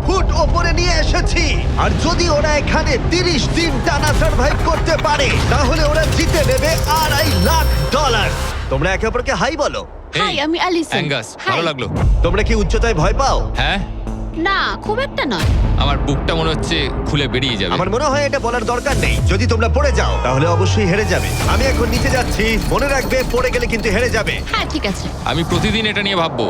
Foot ওপরে নিয়ে এসেছি। আর যদি ওরা এখানে 30 দিন টানা সার্ভাইভ করতে পারে তাহলে ওরা জিতে নেবে $2.5 লাখ। তোমরা একে অপরকে হাই বলো। হাই, আমি অ্যালিসন। অ্যাঙ্গাস, ভালো লাগলো। তোমরা কি উচ্চতায় ভয় পাও? হ্যাঁ, না, খুব একটা নয়। আমার বুকটা মনে হচ্ছে খুলে বেরিয়ে যাবে। আমার মনে হয় এটা বলার দরকার নেই। যদি তোমরা পড়ে যাও তাহলে অবশ্যই হেরে যাবে। আমি এখন নিচে যাচ্ছি, মনে রাখবে পড়ে গেলে কিন্তু হেরে যাবে। হ্যাঁ, ঠিক আছে। আমি প্রতিদিন এটা নিয়ে ভাববো।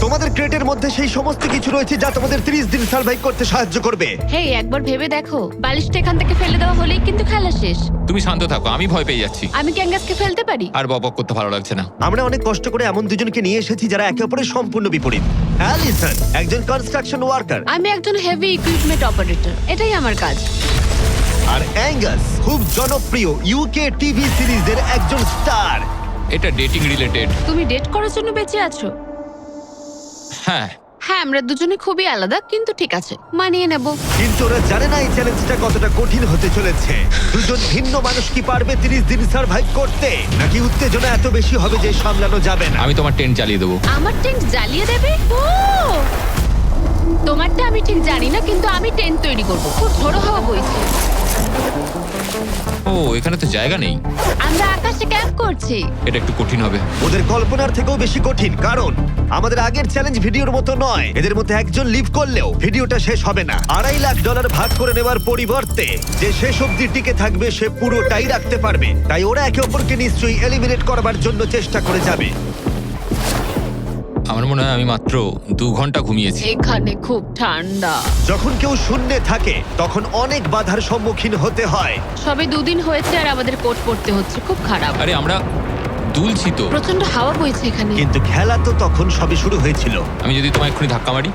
তোমাদের ক্রেটের মধ্যে সেই সমস্ত কিছু রয়েছে যা তোমাদের 30 দিন সার্ভাইভ করতে সাহায্য করবে। হেই, একবার ভেবে দেখো, বালিশটা এখান থেকে ফেলে দেওয়া হলেই কিন্তু খেলা শেষ। তুমি শান্ত থাকো, আমি ভয় পেয়ে যাচ্ছি। আমি ক্যাঙ্গাসকে ফেলতে পারি? আর বক করতে ভালো লাগছে না। আমরা অনেক কষ্ট করে এমন দুজনকে নিয়ে এসেছি যারা একে অপরের সম্পূর্ণ বিপরীত। অ্যালিসন একজন কনস্ট্রাকশন ওয়ার্কার, আমি একজন হেভি ইকুইপমেন্ট অপারেটর, এটাই আমার কাজ। আর অ্যাঙ্গাস খুব জনপ্রিয় ইউকে টিভি সিরিজের একজন স্টার। এটা ডেটিং রিলেটেড। তুমি ডেট করার জন্য বেঁচে আছো? হ্যাঁ, হ্যাঁ, আমরা দুজনে খুবই আলাদা, কিন্তু ঠিক আছে, মানিয়ে নেব। কিন্তু ওরা জানে না এই চ্যালেঞ্জটা কতটা কঠিন হতে চলেছে। দুজন ভিন্ন মানুষ কি পারবে 30 দিন সার্ভাইভ করতে, নাকি উত্তেজনা এত বেশি হবে যে সামলানো যাবে না? আমি তোমার টেন্ট জ্বালিয়ে দেবো। আমার টেন্ট জ্বালিয়ে দেবে? ও, তোমারটা আমি ঠিক জানি না, কিন্তু আমি টেন্ট তৈরি করব। খুব ঝোড়ো হাওয়া বইছে। ও, এখানে তো জায়গা নেই। আমরা আকাশে ক্যাম্প করছি। এটা একটু কঠিন হবে। ওদের কল্পনার থেকেও বেশি কঠিন, কারণ আমাদের আগের চ্যালেঞ্জ ভিডিওর মতো নয়। এদের মধ্যে একজন লিভ করলেও ভিডিওটা শেষ হবে না। $2.5 লাখ ভাগ করে নেওয়ার পরিবর্তে যে শেষ অবধি টিকে থাকবে সে পুরোটাই রাখতে পারবে। তাই ওরা একে অপরকে নিশ্চয়ই এলিমিনেট করবার জন্য চেষ্টা করে যাবে। আমার মনে হয় আমি মাত্র 2 ঘন্টা ঘুমিয়েছি। এখানে খুব ঠান্ডা। যখন কেউ শূন্যে থাকে তখন অনেক বাধার সম্মুখীন হতে হয়। সবে 2 দিন হয়েছে আর আমাদের কোট পড়তে হচ্ছে, খুব খারাপ। আরে আমরা দুলছি তো। প্রচন্ড হাওয়া বইছে এখানে। কিন্তু খেলা তো তখন সবে শুরু হয়েছিল। আমি যদি তোমায় এক্ষুনি ধাক্কা মারি?